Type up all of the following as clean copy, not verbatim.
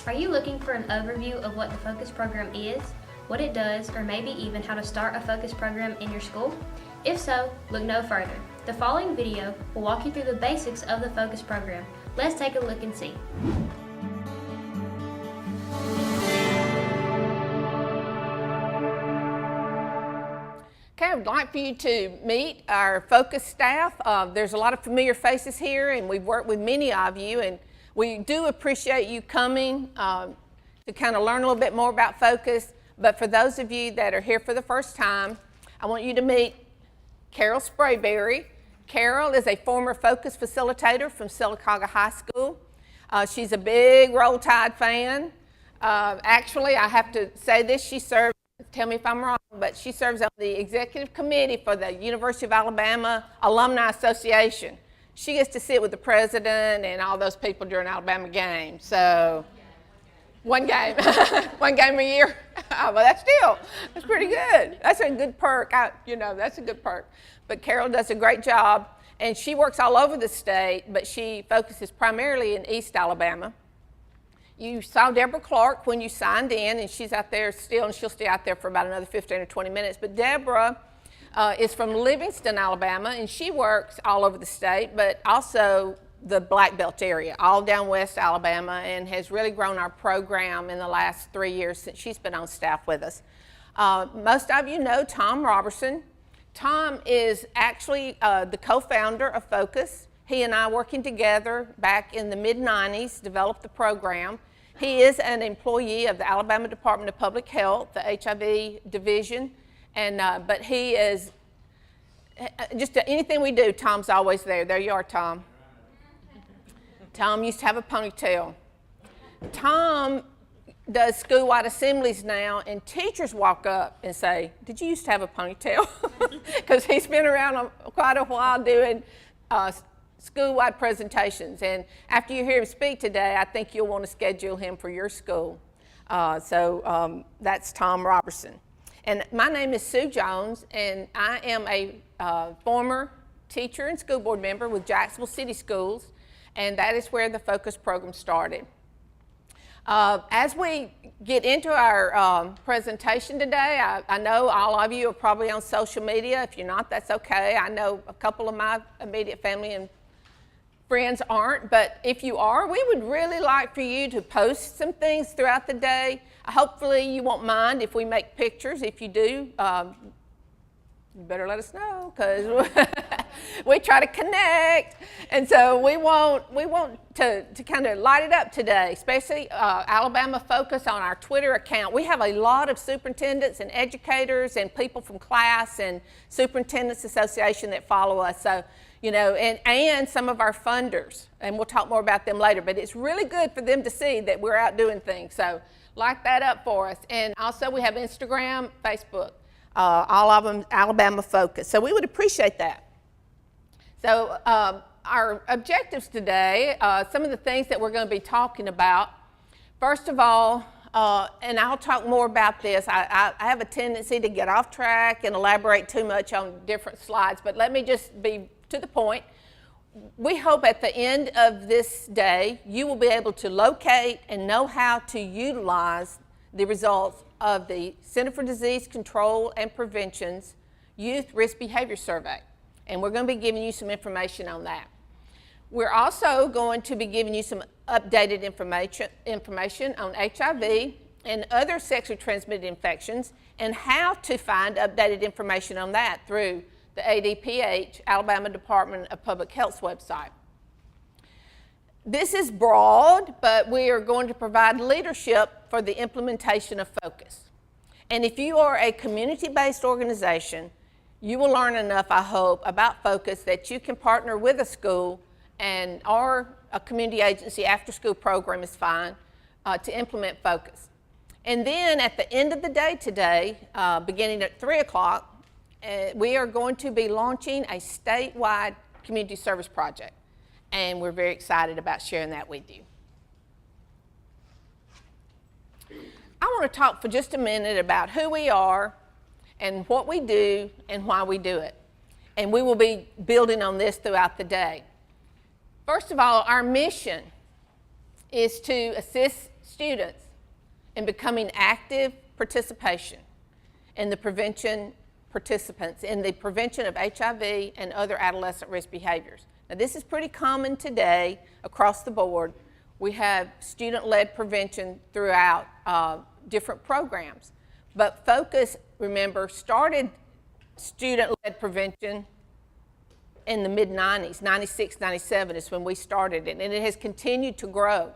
Are you looking for an overview of what the Focus program is, what it does, or maybe even how to start a Focus program in your school? If so, look no further. The following video will walk you through the basics of the Focus program. Let's take a look and see. Okay, I would like for you to meet our Focus staff. There's a lot of familiar faces here, and we've worked with many of you, and we do appreciate you coming to kind of learn a little bit more about Focus. But for those of you that are here for the first time, I want you to meet Carol Sprayberry. Carol is a former Focus facilitator from Sylacauga High School. She's a big Roll Tide fan. Actually, I have to say this, she served, tell me if I'm wrong, but she serves on the executive committee for the University of Alabama Alumni Association. She gets to sit with the president and all those people during Alabama games. So, one game, one game a year. Well, that's pretty good. That's a good perk. That's a good perk. But Carol does a great job, and she works all over the state, but she focuses primarily in East Alabama. You saw Deborah Clark when you signed in, and she's out there still, and she'll stay out there for about another 15 or 20 minutes. But Deborah is from Livingston, Alabama, and she works all over the state, but also the Black Belt area, all down West Alabama, and has really grown our program in the last 3 years since she's been on staff with us. Most of you know Tom Robertson. Tom is actually the co-founder of Focus. He and I, working together back in the mid-90s, developed the program. He is an employee of the Alabama Department of Public Health, the HIV division, and but he is, just anything we do, Tom's always there. There you are, Tom. Tom used to have a ponytail. Tom does school-wide assemblies now, and teachers walk up and say, "Did you used to have a ponytail?" Because he's been around quite a while doing school-wide presentations, and after you hear him speak today, I think you'll want to schedule him for your school. So that's Tom Robertson. And my name is Sue Jones, and I am a former teacher and school board member with Jacksonville City Schools, and that is where the Focus program started. As we get into our presentation today, I know all of you are probably on social media. If you're not, that's okay. I know a couple of my immediate family and friends aren't, but if you are, we would really like for you to post some things throughout the day. Hopefully you won't mind if we make pictures. If you do, you better let us know, because we try to connect, and so we want to kind of light it up today, especially Alabama Focus on our Twitter account. We have a lot of superintendents and educators and people from class and Superintendents Association that follow us. So, and some of our funders, and we'll talk more about them later, but it's really good for them to see that we're out doing things. So light that up for us. And also we have Instagram, Facebook, all of them Alabama Focus. So we would appreciate that. So our objectives today, some of the things that we're going to be talking about. First of all, and I'll talk more about this, I have a tendency to get off track and elaborate too much on different slides, but let me just be to the point. We hope at the end of this day, you will be able to locate and know how to utilize the results of the Center for Disease Control and Prevention's Youth Risk Behavior Survey. And we're going to be giving you some information on that. We're also going to be giving you some updated information on HIV and other sexually transmitted infections, and how to find updated information on that through the ADPH, Alabama Department of Public Health's website. This is broad, but we are going to provide leadership for the implementation of Focus. And if you are a community-based organization, you will learn enough, I hope, about Focus that you can partner with a school or a community agency after-school program is fine to implement Focus. And then at the end of the day today, beginning at 3 o'clock, we are going to be launching a statewide community service project, and we're very excited about sharing that with you. I want to talk for just a minute about who we are and what we do and why we do it. And we will be building on this throughout the day. First of all, our mission is to assist students in becoming active participation in the prevention participants in the prevention of HIV and other adolescent risk behaviors. Now, this is pretty common today across the board. We have student-led prevention throughout different programs. But Focus, remember, started student-led prevention in the mid-90s. 96, 97 is when we started it, and it has continued to grow.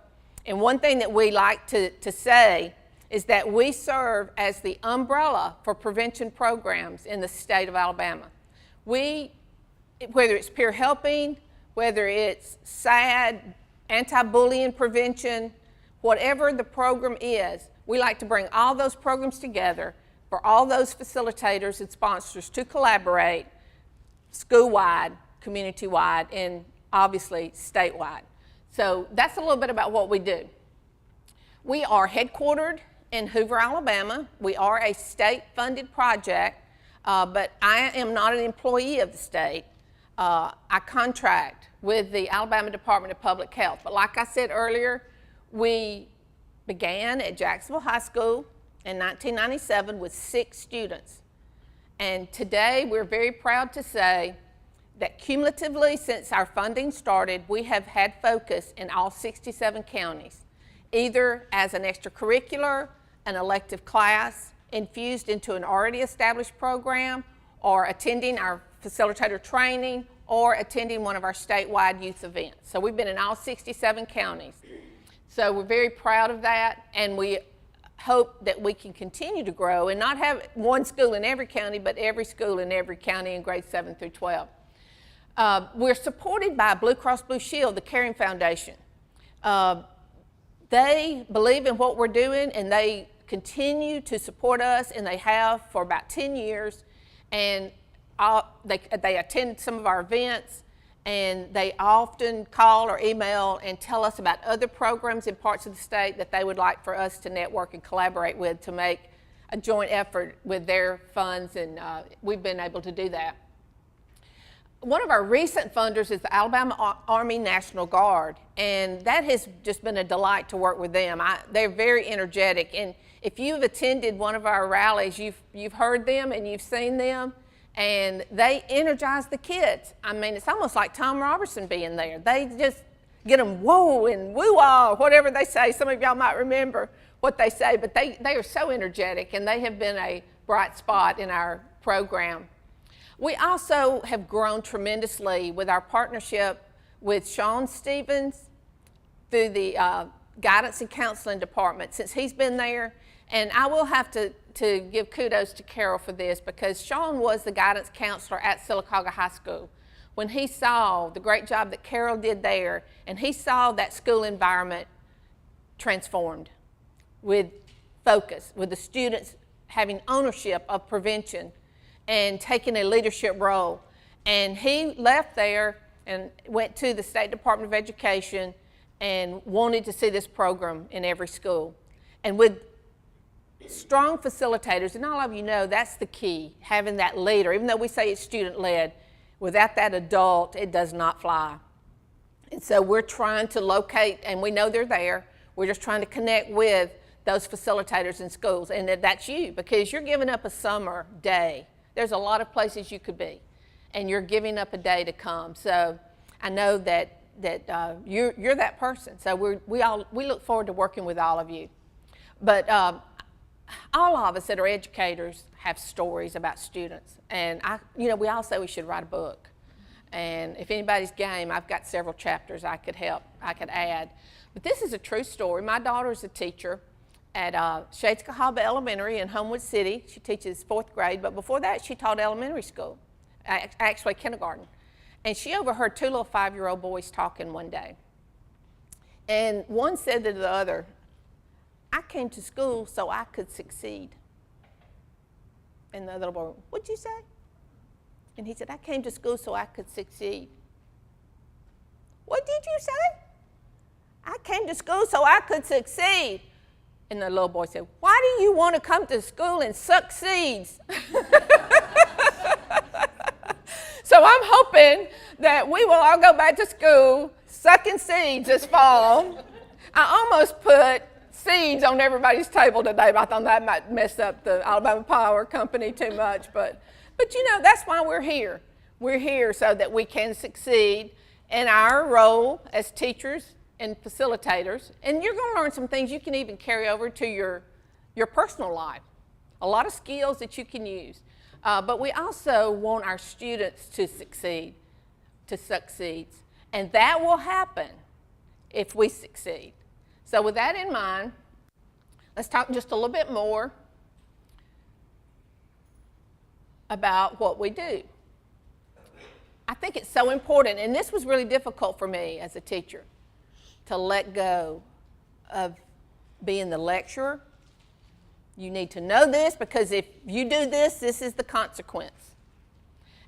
And one thing that we like to say is that we serve as the umbrella for prevention programs in the state of Alabama. We, whether it's peer helping, whether it's SAD, anti-bullying prevention, whatever the program is, we like to bring all those programs together for all those facilitators and sponsors to collaborate school-wide, community-wide, and obviously statewide. So that's a little bit about what we do. We are headquartered in Hoover, Alabama. We are a state-funded project, but I am not an employee of the state. I contract with the Alabama Department of Public Health. But like I said earlier, we began at Jacksonville High School in 1997 with 6 students. And today we're very proud to say that cumulatively since our funding started, we have had Focus in all 67 counties, either as an extracurricular, an elective class, infused into an already established program, or attending our facilitator training, or attending one of our statewide youth events. So we've been in all 67 counties. So we're very proud of that, and we hope that we can continue to grow and not have one school in every county, but every school in every county in grades 7 through 12. We're supported by Blue Cross Blue Shield, the Caring Foundation. They believe in what we're doing, and they continue to support us, and they have for about 10 years. And they attend some of our events, and they often call or email and tell us about other programs in parts of the state that they would like for us to network and collaborate with to make a joint effort with their funds, and we've been able to do that. One of our recent funders is the Alabama Army National Guard, and that has just been a delight to work with them. They're very energetic, and if you've attended one of our rallies, you've heard them and you've seen them, and they energize the kids. I mean, it's almost like Tom Robertson being there. They just get them whoa and woo-ah, whatever they say. Some of y'all might remember what they say, but they are so energetic, and they have been a bright spot in our program. We also have grown tremendously with our partnership with Sean Stevens through the Guidance and Counseling Department since he's been there. And I will have to give kudos to Carol for this, because Sean was the guidance counselor at Sylacauga High School. When he saw the great job that Carol did there, and he saw that school environment transformed with Focus, with the students having ownership of prevention and taking a leadership role. And he left there and went to the State Department of Education and wanted to see this program in every school. And with strong facilitators, and all of you know that's the key, having that leader. Even though we say it's student-led, without that adult, it does not fly. And so we're trying to locate, and we know they're there, we're just trying to connect with those facilitators in schools, and that's you, because you're giving up a summer day. There's a lot of places you could be, and you're giving up a day to come. So I know that you're that person. So we look forward to working with all of you. But all of us that are educators have stories about students, and we all say we should write a book. And if anybody's game, I've got several chapters I could add. But this is a true story. My daughter is a teacher at Shades Cahaba Elementary in Homewood City. She teaches 4th grade, but before that she taught elementary school, actually kindergarten. And she overheard 2 little 5-year-old boys talking one day. And one said to the other, "I came to school so I could succeed." And the little boy, "What'd you say?" And he said, "I came to school so I could succeed." "What did you say?" "I came to school so I could succeed." And the little boy said, "Why do you want to come to school and suck seeds?" So I'm hoping that we will all go back to school sucking seeds this fall. I almost put seeds on everybody's table today, but I thought that might mess up the Alabama Power Company too much. But that's why we're here. We're here so that we can succeed in our role as teachers and facilitators. And you're going to learn some things you can even carry over to your personal life. A lot of skills that you can use. But we also want our students to succeed. And that will happen if we succeed. So with that in mind, let's talk just a little bit more about what we do. I think it's so important, and this was really difficult for me as a teacher, to let go of being the lecturer. You need to know this because if you do this, this is the consequence.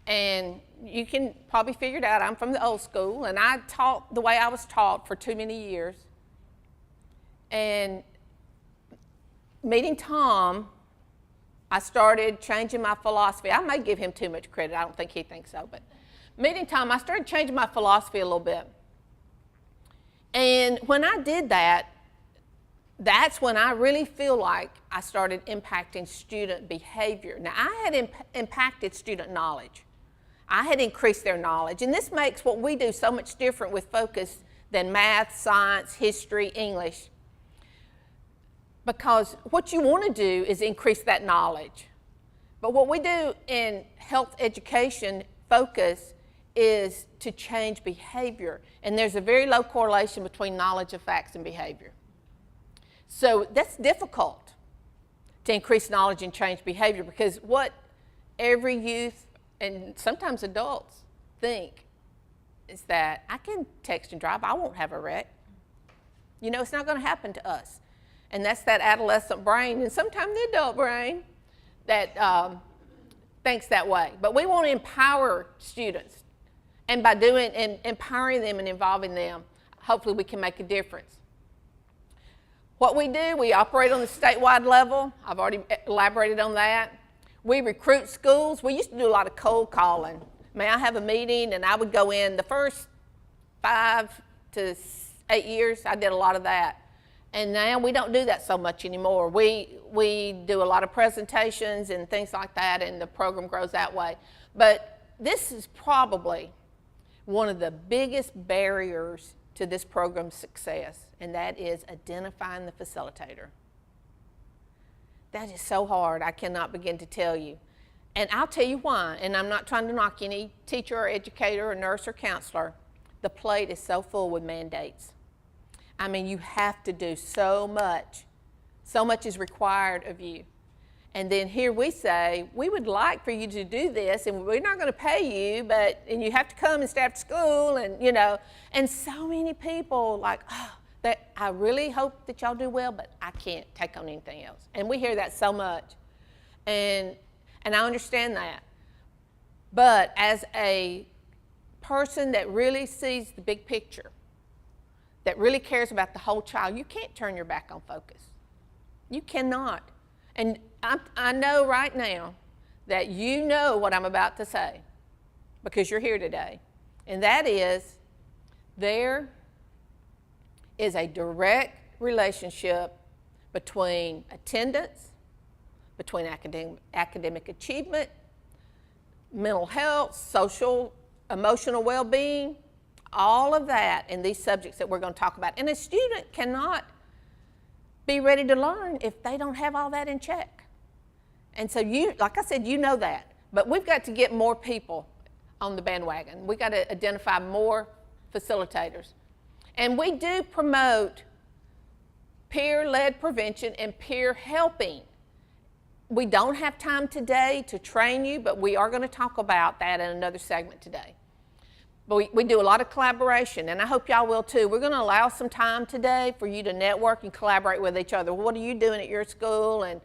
And you can probably figure it out. I'm from the old school, and I taught the way I was taught for too many years. And meeting Tom, I started changing my philosophy. I may give him too much credit. I don't think he thinks so. But meeting Tom, I started changing my philosophy a little bit. And when I did that, that's when I really feel like I started impacting student behavior. Now, I had impacted student knowledge. I had increased their knowledge. And this makes what we do so much different with Focus than math, science, history, English. Because what you want to do is increase that knowledge. But what we do in health education, Focus, is to change behavior. And there's a very low correlation between knowledge of facts and behavior. So that's difficult to increase knowledge and change behavior, because what every youth and sometimes adults think is that I can text and drive, I won't have a wreck. You know, it's not going to happen to us. And that's that adolescent brain, and sometimes the adult brain, that thinks that way. But we want to empower students. And by doing and empowering them and involving them, hopefully we can make a difference. What we do, we operate on the statewide level. I've already elaborated on that. We recruit schools. We used to do a lot of cold calling. May I have a meeting? And I would go in the first 5 to 8 years, I did a lot of that. And now we don't do that so much anymore. We do a lot of presentations and things like that, and the program grows that way. But this is probably one of the biggest barriers to this program's success, and that is identifying the facilitator. That is so hard, I cannot begin to tell you. And I'll tell you why, and I'm not trying to knock any teacher or educator or nurse or counselor. The plate is so full with mandates. I mean, you have to do so much. So much is required of you. And then here we say, we would like for you to do this, and we're not going to pay you, and you have to come and stay after school, and and so many people like, oh, that I really hope that y'all do well, but I can't take on anything else. And we hear that so much. And I understand that. But as a person that really sees the big picture, that really cares about the whole child, you can't turn your back on Focus. You cannot. And I know right now that you know what I'm about to say because you're here today. And that is, there is a direct relationship between attendance, between academic achievement, mental health, social, emotional well-being, all of that in these subjects that we're going to talk about. And a student cannot be ready to learn if they don't have all that in check. And so you, like I said, you know that. But we've got to get more people on the bandwagon. We've got to identify more facilitators. And we do promote peer-led prevention and peer helping. We don't have time today to train you, but we are going to talk about that in another segment today. But we do a lot of collaboration, and I hope y'all will too. We're going to allow some time today for you to network and collaborate with each other. What are you doing at your school? And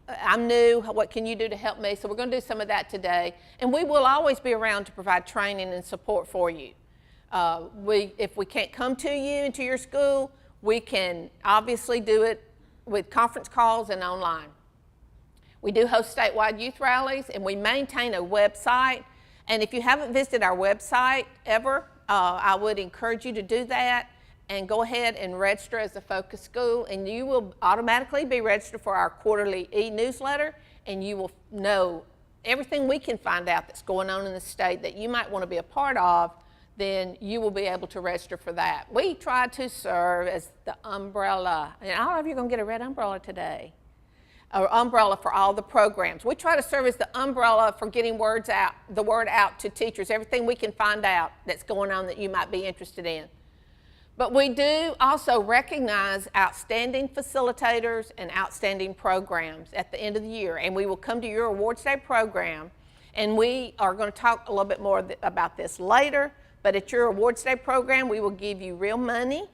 I'm new. What can you do to help me? So we're going to do some of that today. And we will always be around to provide training and support for you. If we can't come to you and to your school, we can obviously do it with conference calls and online. We do host statewide youth rallies, and we maintain a website. And if you haven't visited our website ever, I would encourage you to do that. and go ahead and register as a focus school, and you will automatically be registered for our quarterly e-newsletter, and you will know everything we can find out that's going on in the state that you might want to be a part of. Then you will be able to register for that. We try to serve as the umbrella, and I don't know if you're going to get a red umbrella today, or umbrella for all the programs. We try to serve as the umbrella for getting the word out to teachers, everything we can find out that's going on that you might be interested in. But we do also recognize outstanding facilitators and outstanding programs at the end of the year, and we will come to your Awards Day program, and we are going to talk a little bit more about this later, but at your Awards Day program, we will give you real money,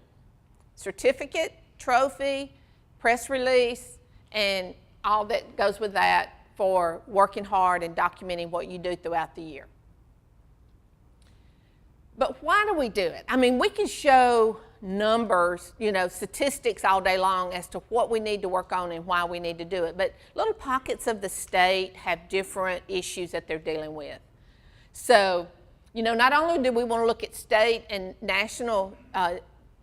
certificate, trophy, press release, and all that goes with that for working hard and documenting what you do throughout the year. But why do we do it? I mean, we can show numbers, statistics all day long as to what we need to work on and why we need to do it. But little pockets of the state have different issues that they're dealing with. So, not only do we want to look at state and national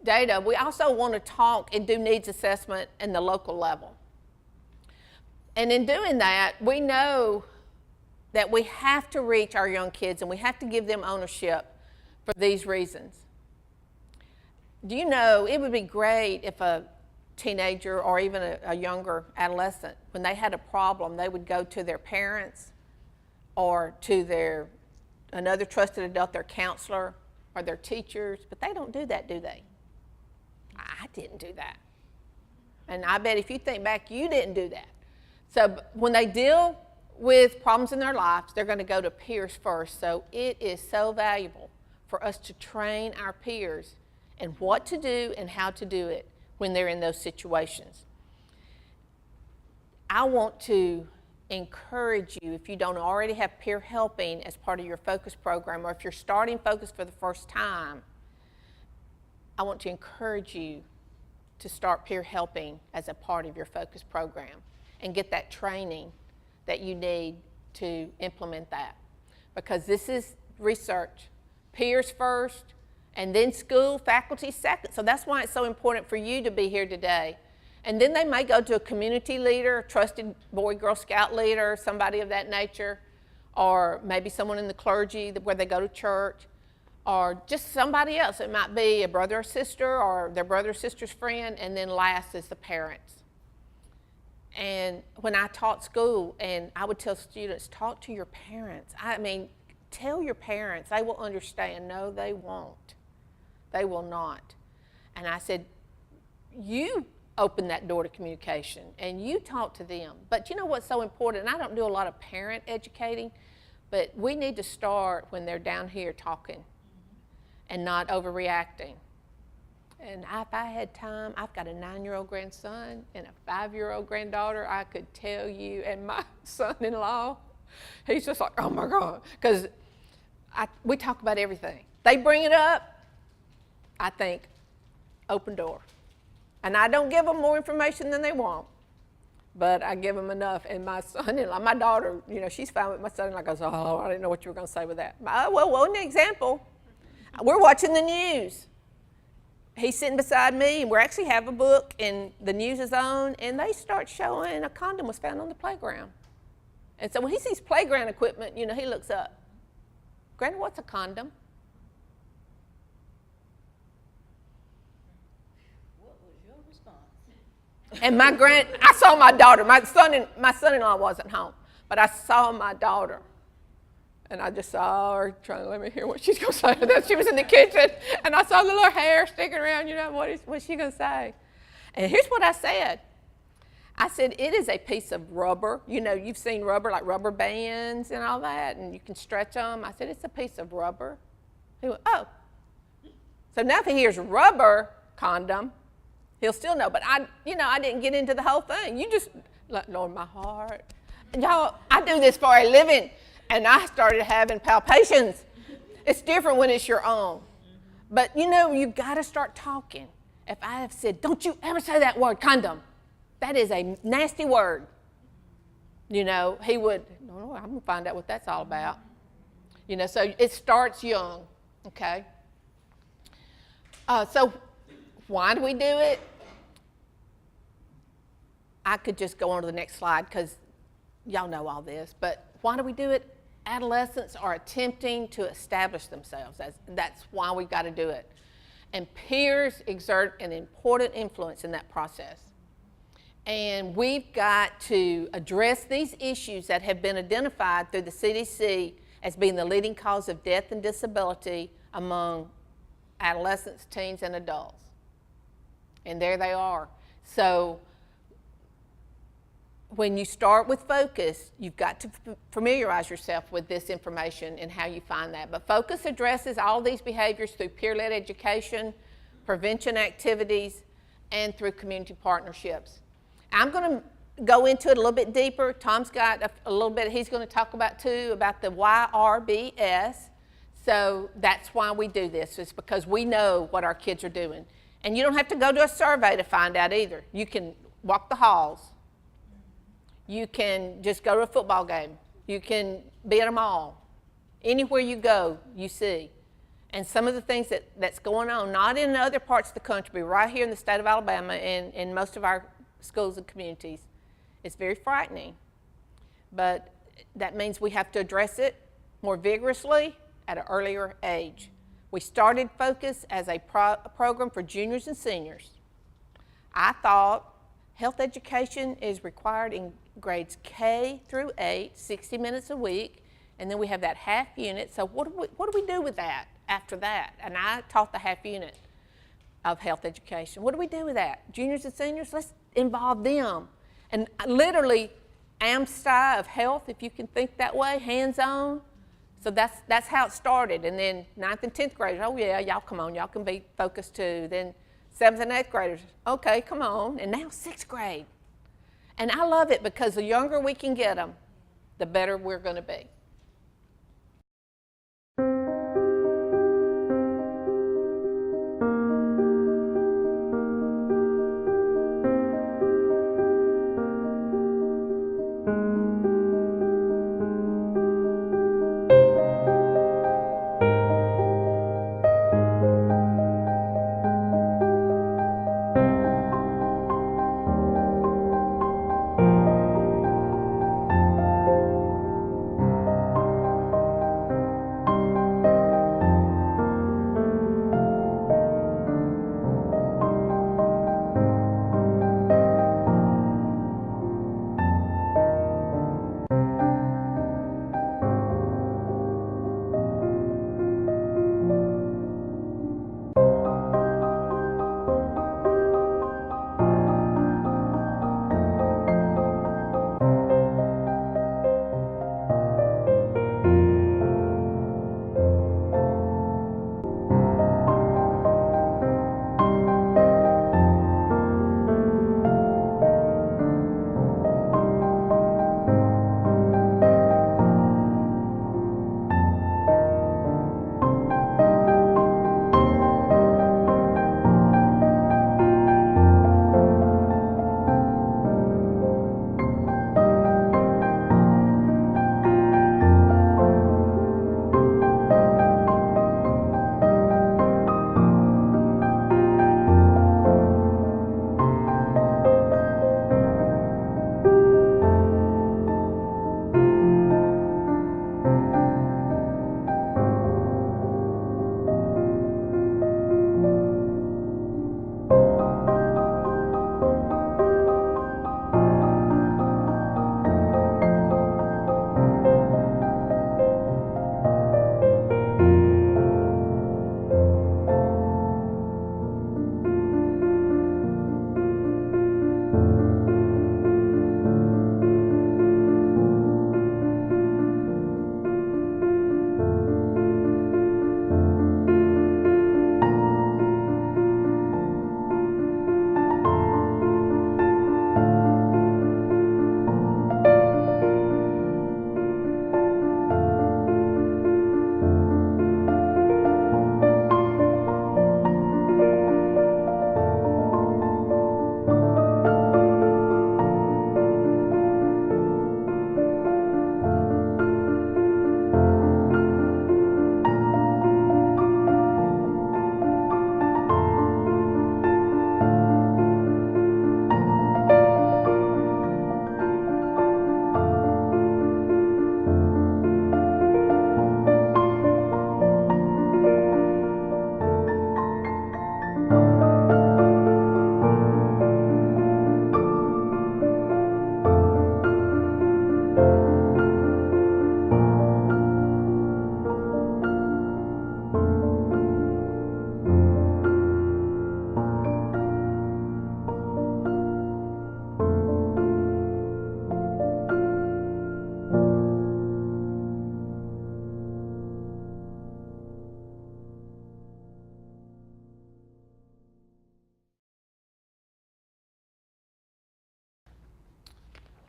data, we also want to talk and do needs assessment in the local level. And in doing that, we know that we have to reach our young kids and we have to give them ownership for these reasons. Do you know, it would be great if a teenager or even a younger adolescent, when they had a problem, they would go to their parents or to another trusted adult, their counselor or their teachers, but they don't do that, do they? I didn't do that. And I bet if you think back, you didn't do that. So when they deal with problems in their lives, they're going to go to peers first. So it is so valuable for us to train our peers in what to do and how to do it when they're in those situations. I want to encourage you, if you don't already have peer helping as part of your focus program, or if you're starting focus for the first time, I want to encourage you to start peer helping as a part of your focus program and get that training that you need to implement that. Because this is research. Peers first, and then school, faculty second. So that's why it's so important for you to be here today. And then they may go to a community leader, a trusted Boy Girl Scout leader, somebody of that nature, or maybe someone in the clergy where they go to church, or just somebody else. It might be a brother or sister or their brother or sister's friend, and then last is the parents. And when I taught school, and I would tell students, talk to your parents. I mean, tell your parents. They will understand. No, they won't. They will not. And I said, you open that door to communication, and you talk to them. But you know what's so important? And I don't do a lot of parent educating, but we need to start when they're down here talking and not overreacting. And if I had time, I've got a 9-year-old grandson and a 5-year-old granddaughter. I could tell you, and my son-in-law, he's just like, oh my God, because we talk about everything. They bring it up, I think, open door. And I don't give them more information than they want, but I give them enough. And my son-in-law, my daughter, she's fine with my son-in-law. Goes, oh, I didn't know what you were going to say with that. Well, one example, we're watching the news. He's sitting beside me, and we actually have a book, and the news is on, and they start showing a condom was found on the playground. And so when he sees playground equipment, he looks up. Granny, what's a condom? What was your response? And I saw my daughter. My son-in-law wasn't home, but I saw my daughter. And I just saw her trying to let me hear what she's going to say. And then she was in the kitchen, and I saw the little hair sticking around, what's she going to say? And here's what I said. I said, it is a piece of rubber. You've seen rubber, like rubber bands and all that, and you can stretch them. I said, it's a piece of rubber. He went, oh. So now if he hears rubber condom, he'll still know. But I didn't get into the whole thing. You just, Lord, my heart. And y'all, I do this for a living. And I started having palpitations. It's different when it's your own. But you've got to start talking. If I have said, don't you ever say that word, condom. That is a nasty word. He would, no, I'm going to find out what that's all about. So it starts young, okay? So Why do we do it? I could just go on to the next slide because y'all know all this, but why do we do it? Adolescents are attempting to establish themselves. That's why we've got to do it. And peers exert an important influence in that process. And we've got to address these issues that have been identified through the CDC as being the leading cause of death and disability among adolescents, teens, and adults. And there they are. So when you start with Focus, you've got to familiarize yourself with this information and how you find that. But Focus addresses all these behaviors through peer-led education, prevention activities, and through community partnerships. I'm going to go into it a little bit deeper. Tom's got a little bit he's going to talk about too, about the YRBS. So that's why we do this. It's because we know what our kids are doing. And you don't have to go to a survey to find out either. You can walk the halls. You can just go to a football game. You can be at a mall. Anywhere you go, you see. And some of the things that's going on, not in other parts of the country, but right here in the state of Alabama and in most of our schools and communities, it's very frightening. But that means we have to address it more vigorously at an earlier age. We started Focus as a program for juniors and seniors. I thought health education is required in grades K through 8, 60 minutes a week, and then we have that half unit. So what do we do with that after that? And I taught the half unit of health education. What do we do with that? Juniors and seniors, let's involve them. And literally, AMSTI of health, if you can think that way, hands-on. So that's how it started. And then 9th and 10th graders, oh yeah, y'all come on, y'all can be focused too. Then 7th and 8th graders, okay, come on. And now 6th grade. And I love it because the younger we can get them, the better we're going to be.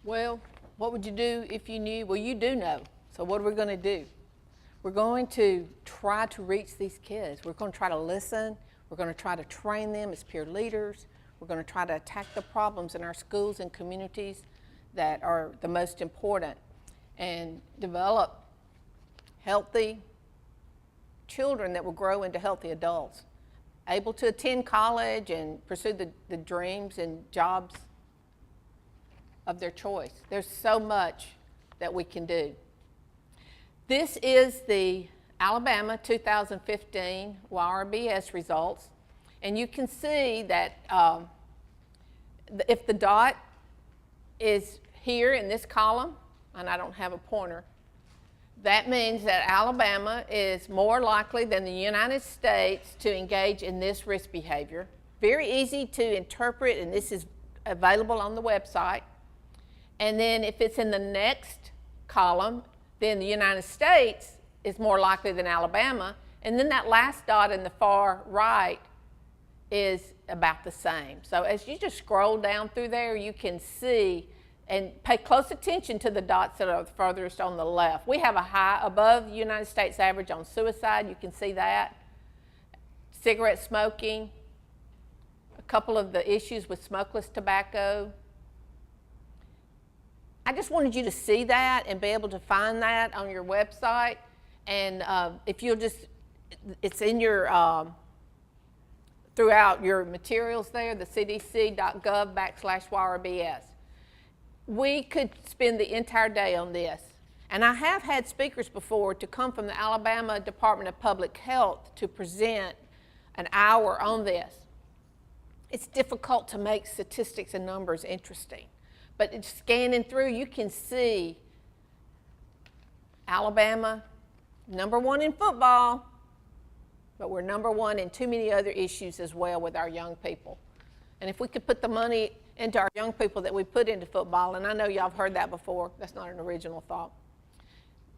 Well, what would you do if you knew? Well, you do know. So what are we going to do? We're going to try to reach these kids. We're going to try to listen. We're going to try to train them as peer leaders. We're going to try to attack the problems in our schools and communities that are the most important and develop healthy children that will grow into healthy adults, able to attend college and pursue the dreams and jobs of their choice. There's so much that we can do. This is the Alabama 2015 YRBS results, and you can see that if the dot is here in this column, and I don't have a pointer, that means that Alabama is more likely than the United States to engage in this risk behavior. Very easy to interpret, and this is available on the website. And then if it's in the next column, then the United States is more likely than Alabama. And then that last dot in the far right is about the same. So as you just scroll down through there, you can see and pay close attention to the dots that are furthest on the left. We have a high above the United States average on suicide. You can see that. Cigarette smoking, a couple of the issues with smokeless tobacco. I just wanted you to see that and be able to find that on your website. And if you'll just, it's in your, throughout your materials there, the cdc.gov/YRBS. We could spend the entire day on this. And I have had speakers before to come from the Alabama Department of Public Health to present an hour on this. It's difficult to make statistics and numbers interesting. But it's scanning through, you can see Alabama, #1 in football, but we're #1 in too many other issues as well with our young people. And if we could put the money into our young people that we put into football, and I know y'all have heard that before, that's not an original thought,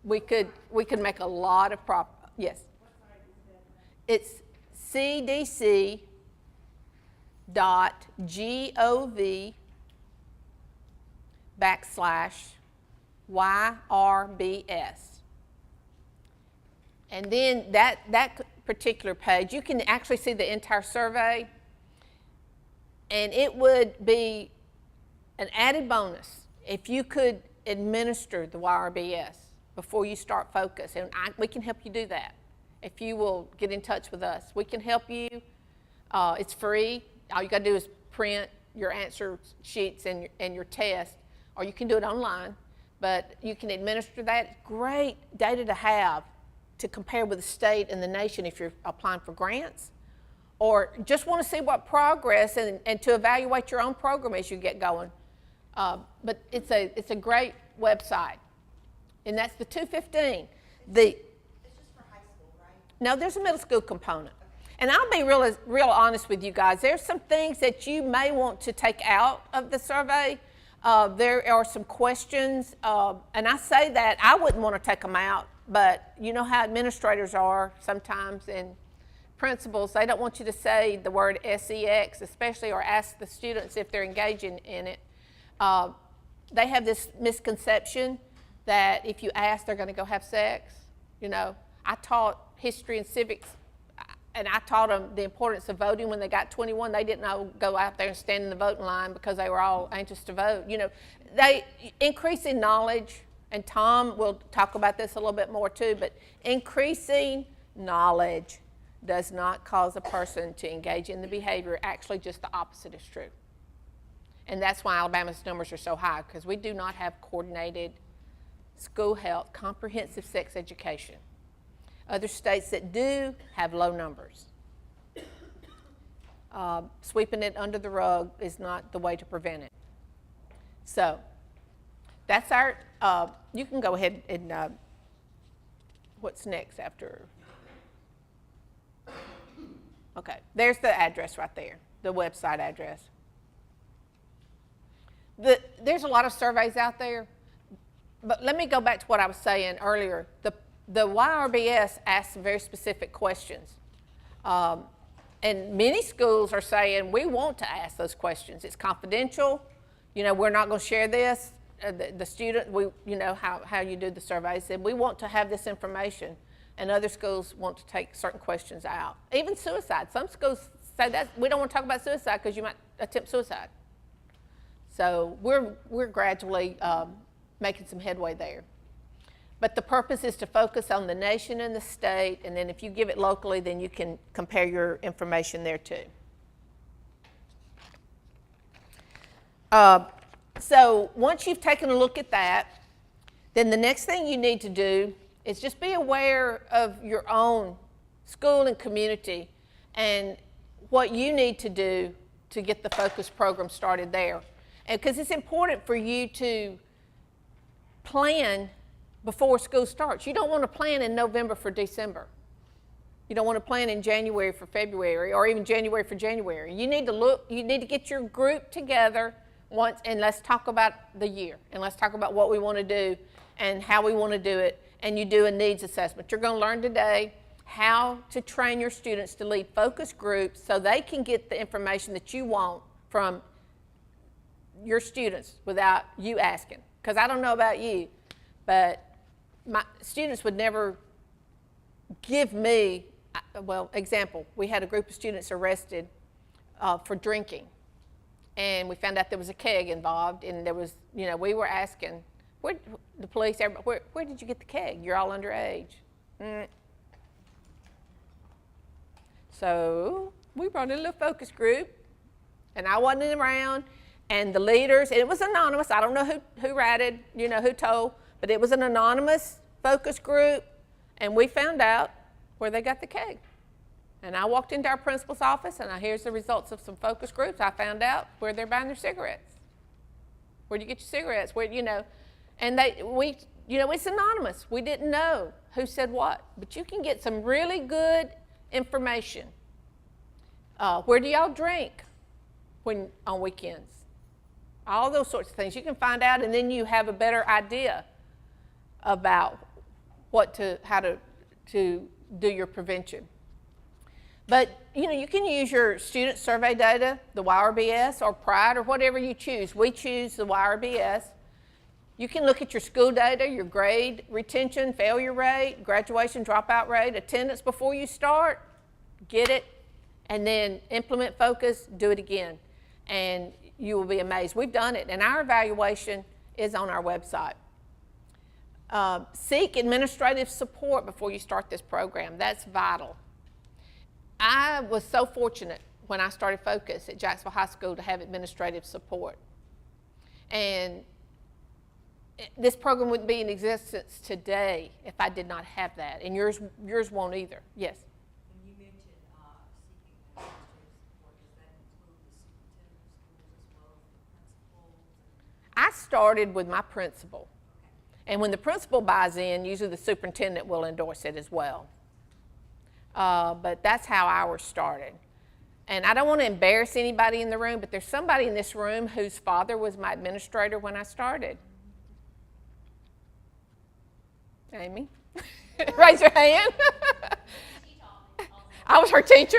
we could make a lot of yes. It's cdc.gov/YRBS. And then that particular page, you can actually see the entire survey, and it would be an added bonus if you could administer the YRBS before you start Focus, and we can help you do that. If you will get in touch with us, we can help you. It's free. All you got to do is print your answer sheets and your test, or you can do it online, but you can administer that. Great data to have to compare with the state and the nation if you're applying for grants, or just want to see what progress and to evaluate your own program as you get going. But it's a great website, and that's the 215. It's just for high school, right? No, there's a middle school component. And I'll be real honest with you guys. There's some things that you may want to take out of the survey. There are some questions, and I say that I wouldn't want to take them out, but you know how administrators are sometimes, and principals, they don't want you to say the word sex, especially, or ask the students if they're engaging in it. They have this misconception that if you ask, they're going to go have sex. You know, I taught history and civics, and I taught them the importance of voting when they got 21. They didn't go out there and stand in the voting line because they were all anxious to vote. You know, they increasing knowledge, and Tom will talk about this a little bit more too, but increasing knowledge does not cause a person to engage in the behavior. Actually, just the opposite is true. And that's why Alabama's numbers are so high, because we do not have coordinated school health, comprehensive sex education. Other states that do have low numbers. Sweeping it under the rug is not the way to prevent it. So that's our, you can go ahead and, what's next after? Okay, there's the address right there, the website address. There's a lot of surveys out there, but let me go back to what I was saying earlier. The YRBS asks very specific questions. And many schools are saying, we want to ask those questions. It's confidential. You know, we're not going to share this. the student, you know how you do the surveys, said we want to have this information, and other schools want to take certain questions out. Even suicide. Some schools say that we don't want to talk about suicide because you might attempt suicide. So we're gradually making some headway there. But the purpose is to focus on the nation and the state, and then if you give it locally, then you can compare your information there too. So once you've taken a look at that, then the next thing you need to do is just be aware of your own school and community and what you need to do to get the focus program started there. And because it's important for you to plan before school starts. You don't want to plan in November for December. You don't want to plan in January for February, or even January for January. You need to get your group together once, and let's talk about the year, and let's talk about what we want to do and how we want to do it, and you do a needs assessment. You're going to learn today how to train your students to lead focus groups so they can get the information that you want from your students without you asking. Because I don't know about you, but my students would never give me, well, example, we had a group of students arrested for drinking. And we found out there was a keg involved, and there was, you know, we were asking, the police, everybody, where did you get the keg? You're all underage. So we brought in a little focus group, and I wasn't around, and the leaders, and it was anonymous. I don't know who ratted, you know, who told, but it was an anonymous focus group, and we found out where they got the keg. And I walked into our principal's office, and here's the results of some focus groups. I found out where they're buying their cigarettes. Where do you get your cigarettes? Where, you know, and it's anonymous. We didn't know who said what, but you can get some really good information. Where do y'all drink on weekends? All those sorts of things you can find out, and then you have a better idea about how to do your prevention. But you know, you can use your student survey data, the YRBS or PRIDE or whatever you choose. We choose the YRBS. You can look at your school data, your grade, retention, failure rate, graduation dropout rate, attendance before you start, get it, and then implement focus, do it again. And you will be amazed. We've done it, and our evaluation is on our website. Seek administrative support before you start this program. That's vital. I was so fortunate when I started Focus at Jacksonville High School to have administrative support. And this program wouldn't be in existence today if I did not have that, and yours won't either. Yes? When you mentioned seeking administrative support, does that include the superintendent of schools as well as the principals? I started with my principal. And when the principal buys in, usually the superintendent will endorse it as well. But that's how ours started. And I don't want to embarrass anybody in the room, but there's somebody in this room whose father was my administrator when I started. Amy? Raise your hand. I was her teacher.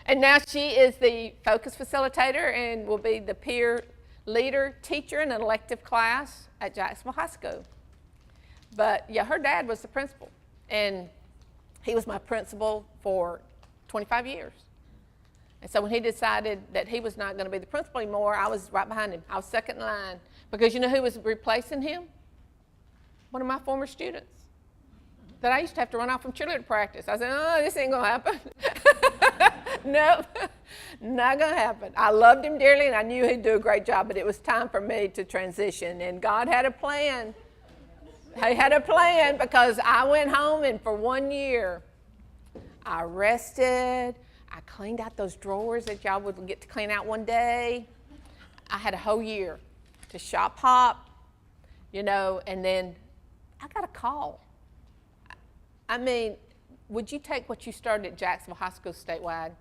And now she is the focus facilitator and will be the peer leader teacher in an elective class at Jacksonville High School. But yeah, her dad was the principal. And he was my principal for 25 years. And so when he decided that he was not going to be the principal anymore, I was right behind him. I was second in line. Because you know who was replacing him? One of my former students that I used to have to run off from cheerleader practice. I said, oh, this ain't going to happen. Nope, not going to happen. I loved him dearly, and I knew he'd do a great job, but it was time for me to transition. And God had a plan. He had a plan because I went home, and for 1 year, I rested. I cleaned out those drawers that y'all would get to clean out one day. I had a whole year to shop hop, you know, and then I got a call. I mean, would you take what you started at Jacksonville High School statewide?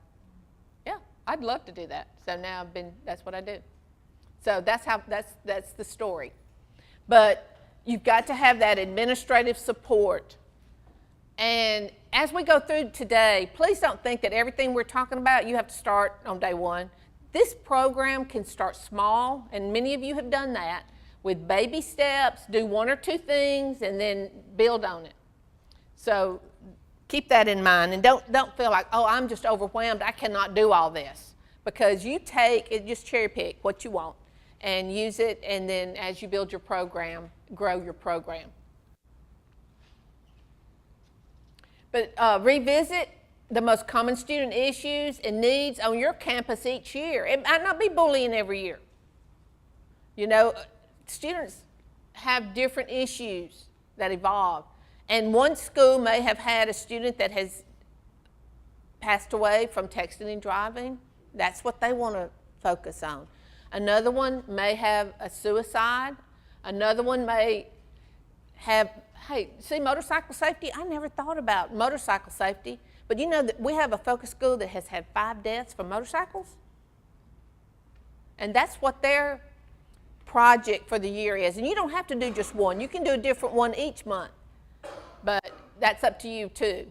Yeah, I'd love to do that. So now that's what I do. So that's the story. But you've got to have that administrative support. And as we go through today, please don't think that everything we're talking about, you have to start on day one. This program can start small, and many of you have done that, with baby steps, do one or two things, and then build on it. So keep that in mind, and don't feel like, oh, I'm just overwhelmed, I cannot do all this. Because you take it, just cherry pick what you want and use it, and then as you build your program, grow your program. But revisit the most common student issues and needs on your campus each year. It might not be bullying every year. You know, students have different issues that evolve. And one school may have had a student that has passed away from texting and driving. That's what they want to focus on. Another one may have a suicide. Another one may have, hey, see, motorcycle safety? I never thought about motorcycle safety. But you know that we have a focus school that has had 5 deaths from motorcycles? And that's what their project for the year is. And you don't have to do just one. You can do a different one each month. But that's up to you too.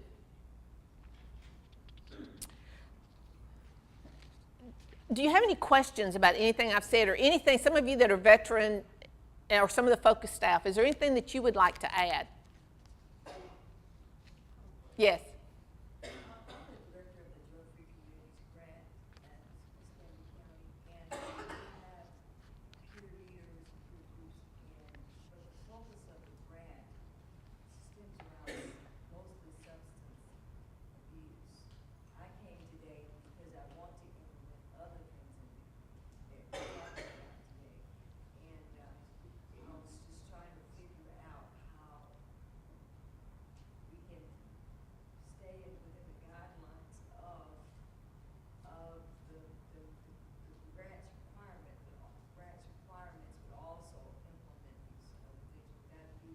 Do you have any questions about anything I've said or anything, some of you that are veteran or some of the focus staff, is there anything that you would like to add? Yes. I'm the director of the Drug-Free Communities Grant at Stanley County, and we have peer leaders, peer groups, but the focus of the grant stems around mostly substance abuse. I came today because I want to implement other things that we're talking about today, and I was just trying to figure out how we can stay within the guidelines of the grants requirement, but also implement these other things. Would that be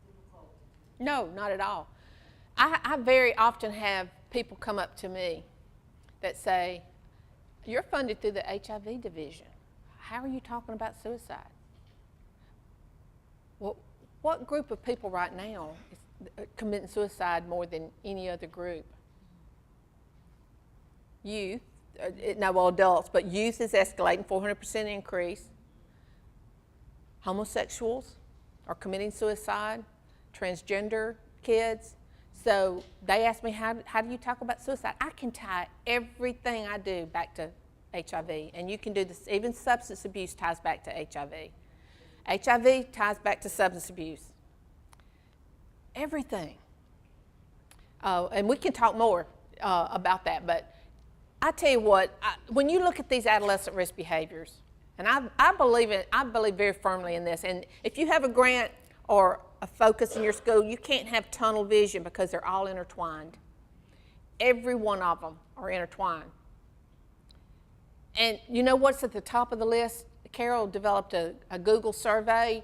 difficult to do? No, not at all. I very often have people come up to me that say, you're funded through the HIV division. How are you talking about suicide? Well, what group of people right now is committing suicide more than any other group? Youth, well, adults, but youth is escalating, 400% increase. Homosexuals are committing suicide, transgender kids. So they ask me, how do you talk about suicide? I can tie everything I do back to HIV, and you can do this, even substance abuse ties back to HIV. HIV ties back to substance abuse. Everything. And we can talk more about that, but I tell you what, when you look at these adolescent risk behaviors, and I believe very firmly in this, and if you have a grant or a focus in your school, you can't have tunnel vision because they're all intertwined. Every one of them are intertwined. And you know what's at the top of the list? Carol developed a Google survey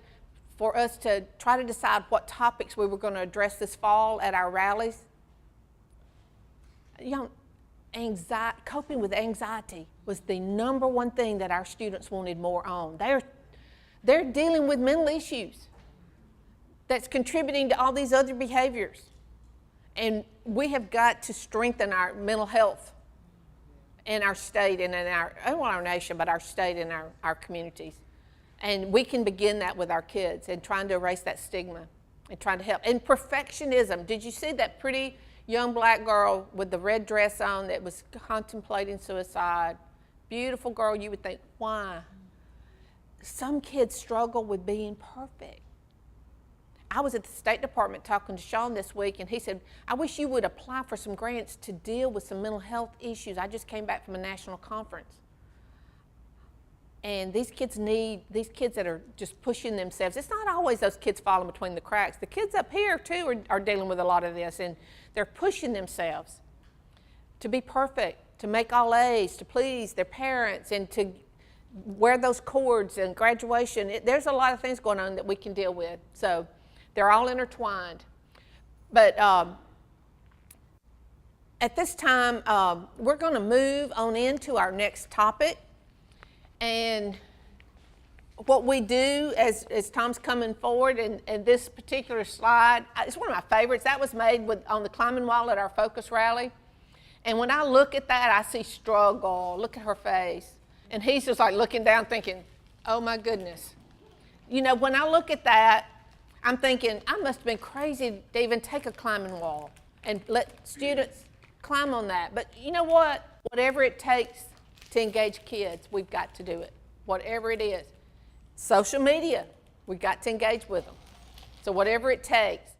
for us to try to decide what topics we were going to address this fall at our rallies. You know, coping with anxiety was the number one thing that our students wanted more on. They're dealing with mental issues that's contributing to all these other behaviors. And we have got to strengthen our mental health in our state and in our nation, but our state and our communities. And we can begin that with our kids and trying to erase that stigma and trying to help. And perfectionism. Did you see that pretty young black girl with the red dress on that was contemplating suicide? Beautiful girl, you would think, why? Some kids struggle with being perfect. I was at the State Department talking to Sean this week, and he said, I wish you would apply for some grants to deal with some mental health issues. I just came back from a national conference. And these kids that are just pushing themselves. It's not always those kids falling between the cracks. The kids up here, too, are dealing with a lot of this, and they're pushing themselves to be perfect, to make all A's, to please their parents, and to wear those cords and graduation. There's a lot of things going on that we can deal with. So they're all intertwined. But at this time, we're going to move on into our next topic. And what we do as Tom's coming forward, and this particular slide, it's one of my favorites. That was made on the climbing wall at our Focus rally. And when I look at that, I see struggle. Look at her face. And he's just like looking down thinking, Oh my goodness. You know, when I look at that, I'm thinking, I must have been crazy to even take a climbing wall and let students climb on that. But you know what? Whatever it takes to engage kids, we've got to do it. Whatever it is. Social media, we've got to engage with them. So whatever it takes.